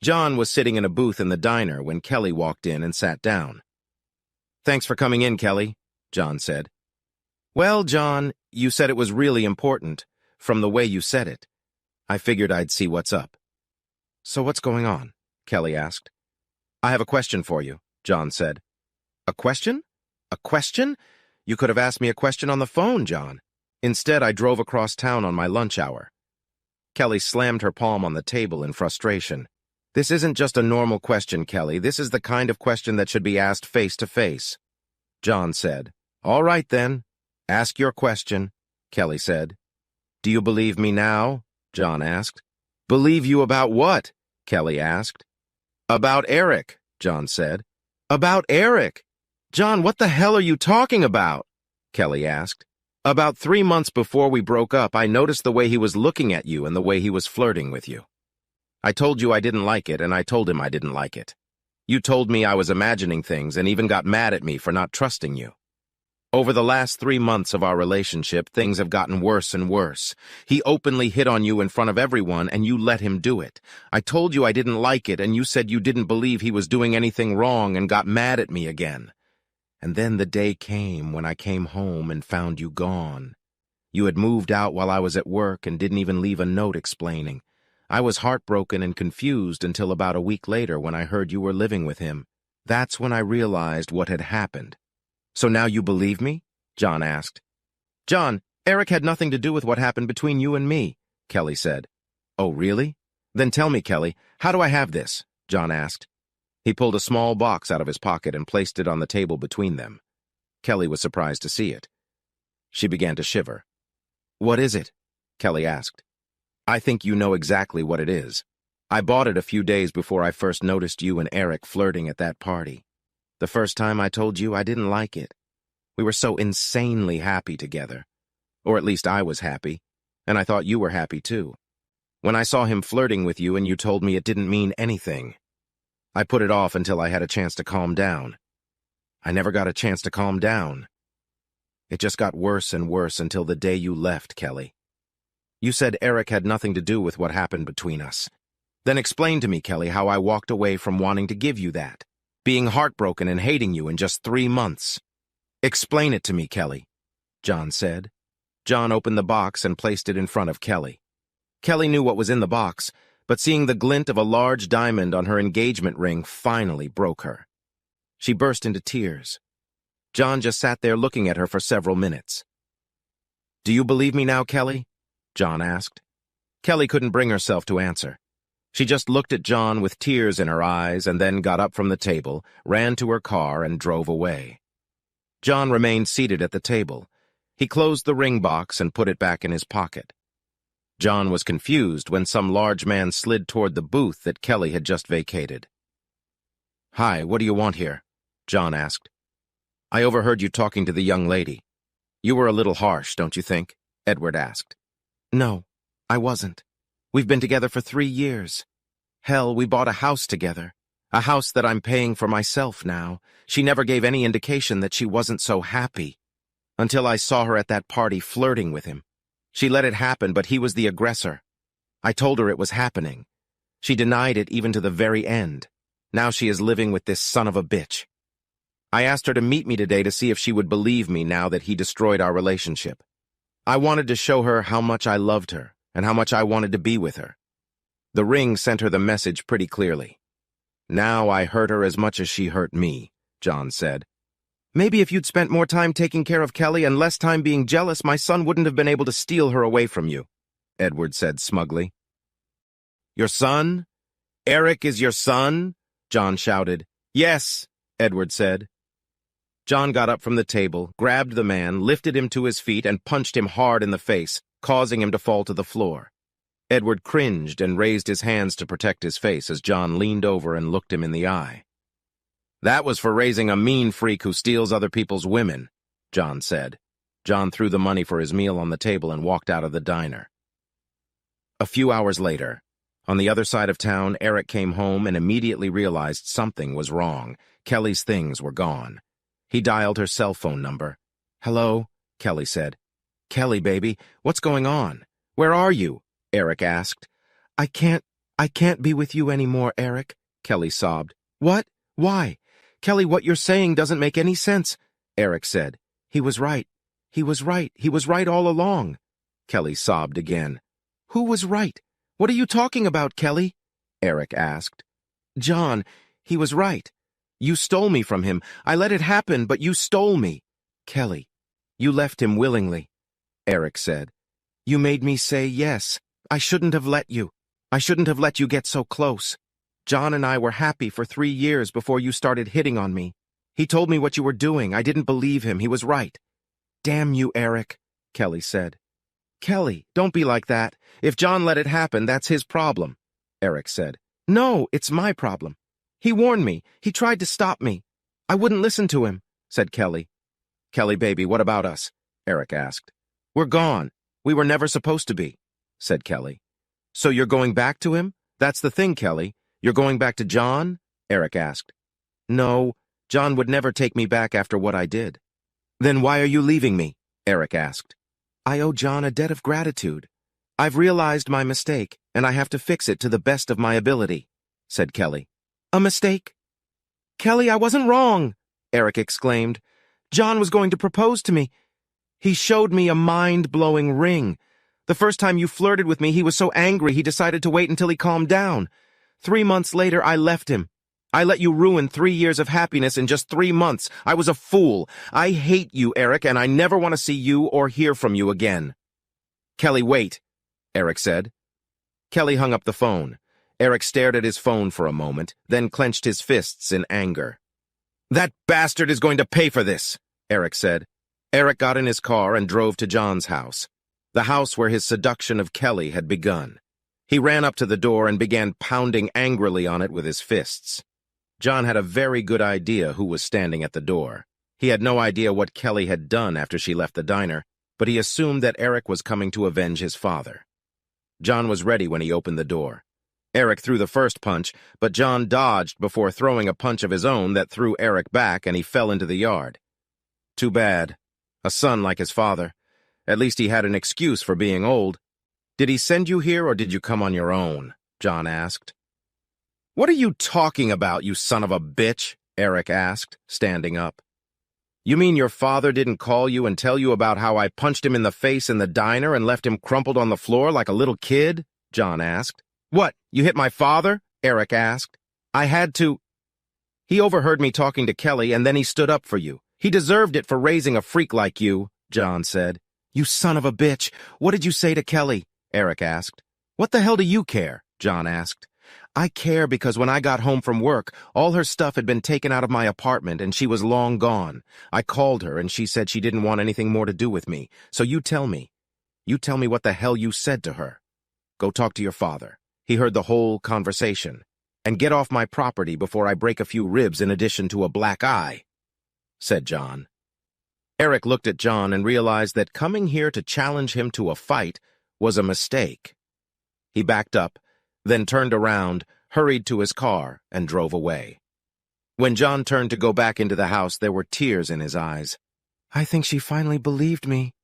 John was sitting in a booth in the diner when Kelly walked in and sat down. "Thanks for coming in, Kelly," John said. "Well, John, you said it was really important, from the way you said it. I figured I'd see what's up." "So what's going on?" Kelly asked. "I have a question for you," John said. "A question? A question? You could have asked me a question on the phone, John. Instead, I drove across town on my lunch hour." Kelly slammed her palm on the table in frustration. "This isn't just a normal question, Kelly. This is the kind of question that should be asked face to face." John said. "All right, then. Ask your question," Kelly said. "Do you believe me now?" John asked. "Believe you about what?" Kelly asked. "About Eric," John said. "About Eric? John, what the hell are you talking about?" Kelly asked. "About 3 months before we broke up, I noticed the way he was looking at you and the way he was flirting with you. I told you I didn't like it, and I told him I didn't like it. You told me I was imagining things and even got mad at me for not trusting you. Over the last 3 months of our relationship, things have gotten worse and worse. He openly hit on you in front of everyone, and you let him do it. I told you I didn't like it, and you said you didn't believe he was doing anything wrong and got mad at me again. And then the day came when I came home and found you gone. You had moved out while I was at work and didn't even leave a note explaining. I was heartbroken and confused until about a week later when I heard you were living with him. That's when I realized what had happened." "So now you believe me?" John asked. "John, Eric had nothing to do with what happened between you and me," Kelly said. "Oh, really? Then tell me, Kelly, how do I have this?" John asked. He pulled a small box out of his pocket and placed it on the table between them. Kelly was surprised to see it. She began to shiver. "What is it?" Kelly asked. "I think you know exactly what it is. I bought it a few days before I first noticed you and Eric flirting at that party. The first time I told you I didn't like it. We were so insanely happy together. Or at least I was happy, and I thought you were happy too. When I saw him flirting with you and you told me it didn't mean anything, I put it off until I had a chance to calm down. I never got a chance to calm down. It just got worse and worse until the day you left, Kelly. You said Eric had nothing to do with what happened between us. Then explain to me, Kelly, how I walked away from wanting to give you that, being heartbroken and hating you in just 3 months. Explain it to me, Kelly," John said. John opened the box and placed it in front of Kelly. Kelly knew what was in the box, but seeing the glint of a large diamond on her engagement ring finally broke her. She burst into tears. John just sat there looking at her for several minutes. "Do you believe me now, Kelly?" John asked. Kelly couldn't bring herself to answer. She just looked at John with tears in her eyes and then got up from the table, ran to her car, and drove away. John remained seated at the table. He closed the ring box and put it back in his pocket. John was confused when some large man slid toward the booth that Kelly had just vacated. "Hi, what do you want here?" John asked. "I overheard you talking to the young lady. You were a little harsh, don't you think?" Edward asked. "No, I wasn't. We've been together for 3 years. Hell, we bought a house together. A house that I'm paying for myself now. She never gave any indication that she wasn't so happy. Until I saw her at that party flirting with him. She let it happen, but he was the aggressor. I told her it was happening. She denied it even to the very end. Now she is living with this son of a bitch. I asked her to meet me today to see if she would believe me now that he destroyed our relationship. I wanted to show her how much I loved her and how much I wanted to be with her. The ring sent her the message pretty clearly. Now I hurt her as much as she hurt me," John said. "Maybe if you'd spent more time taking care of Kelly and less time being jealous, my son wouldn't have been able to steal her away from you," Edward said smugly. "Your son? Eric is your son?" John shouted. "Yes," Edward said. John got up from the table, grabbed the man, lifted him to his feet, and punched him hard in the face, causing him to fall to the floor. Edward cringed and raised his hands to protect his face as John leaned over and looked him in the eye. "That was for raising a mean freak who steals other people's women," John said. John threw the money for his meal on the table and walked out of the diner. A few hours later, on the other side of town, Eric came home and immediately realized something was wrong. Kelly's things were gone. He dialed her cell phone number. "Hello," Kelly said. "Kelly, baby, what's going on? Where are you?" Eric asked. I can't I can't be with you anymore, Eric, Kelly sobbed. What? Why? Kelly, what you're saying doesn't make any sense, Eric said. He was right. He was right. He was right all along. Kelly sobbed again. Who was right? What are you talking about, Kelly? Eric asked. John, he was right. You stole me from him. I let it happen, but you stole me. Kelly, you left him willingly, Eric said. You made me say yes. I shouldn't have let you. I shouldn't have let you get so close. John and I were happy for 3 years before you started hitting on me. He told me what you were doing. I didn't believe him. He was right. Damn you, Eric, Kelly said. Kelly, don't be like that. If John let it happen, that's his problem, Eric said. No, it's my problem. He warned me. He tried to stop me. I wouldn't listen to him, said Kelly. Kelly, baby, what about us? Eric asked. We're gone. We were never supposed to be, said Kelly. So you're going back to him? That's the thing, Kelly. You're going back to John? Eric asked. No, John would never take me back after what I did. Then why are you leaving me? Eric asked. I owe John a debt of gratitude. I've realized my mistake, and I have to fix it to the best of my ability, said Kelly. A mistake? Kelly, I wasn't wrong, Eric exclaimed. John was going to propose to me. He showed me a mind-blowing ring. The first time you flirted with me, he was so angry he decided to wait until he calmed down. 3 months later, I left him. I let you ruin 3 years of happiness in just 3 months. I was a fool. I hate you, Eric, and I never want to see you or hear from you again. Kelly, wait, Eric said. Kelly hung up the phone. Eric stared at his phone for a moment, then clenched his fists in anger. That bastard is going to pay for this, Eric said. Eric got in his car and drove to John's house, the house where his seduction of Kelly had begun. He ran up to the door and began pounding angrily on it with his fists. John had a very good idea who was standing at the door. He had no idea what Kelly had done after she left the diner, but he assumed that Eric was coming to avenge his father. John was ready when he opened the door. Eric threw the first punch, but John dodged before throwing a punch of his own that threw Eric back, and he fell into the yard. Too bad. A son like his father. At least he had an excuse for being old. Did he send you here, or did you come on your own? John asked. What are you talking about, you son of a bitch? Eric asked, standing up. You mean your father didn't call you and tell you about how I punched him in the face in the diner and left him crumpled on the floor like a little kid? John asked. What, you hit my father? Eric asked. I had to. He overheard me talking to Kelly, and then he stood up for you. He deserved it for raising a freak like you, John said. You son of a bitch. What did you say to Kelly? Eric asked. What the hell do you care? John asked. I care because when I got home from work, all her stuff had been taken out of my apartment and she was long gone. I called her and she said she didn't want anything more to do with me. So you tell me. You tell me what the hell you said to her. Go talk to your father. He heard the whole conversation. And get off my property before I break a few ribs in addition to a black eye, said John. Eric looked at John and realized that coming here to challenge him to a fight was a mistake. He backed up, then turned around, hurried to his car, and drove away. When John turned to go back into the house, there were tears in his eyes. I think she finally believed me,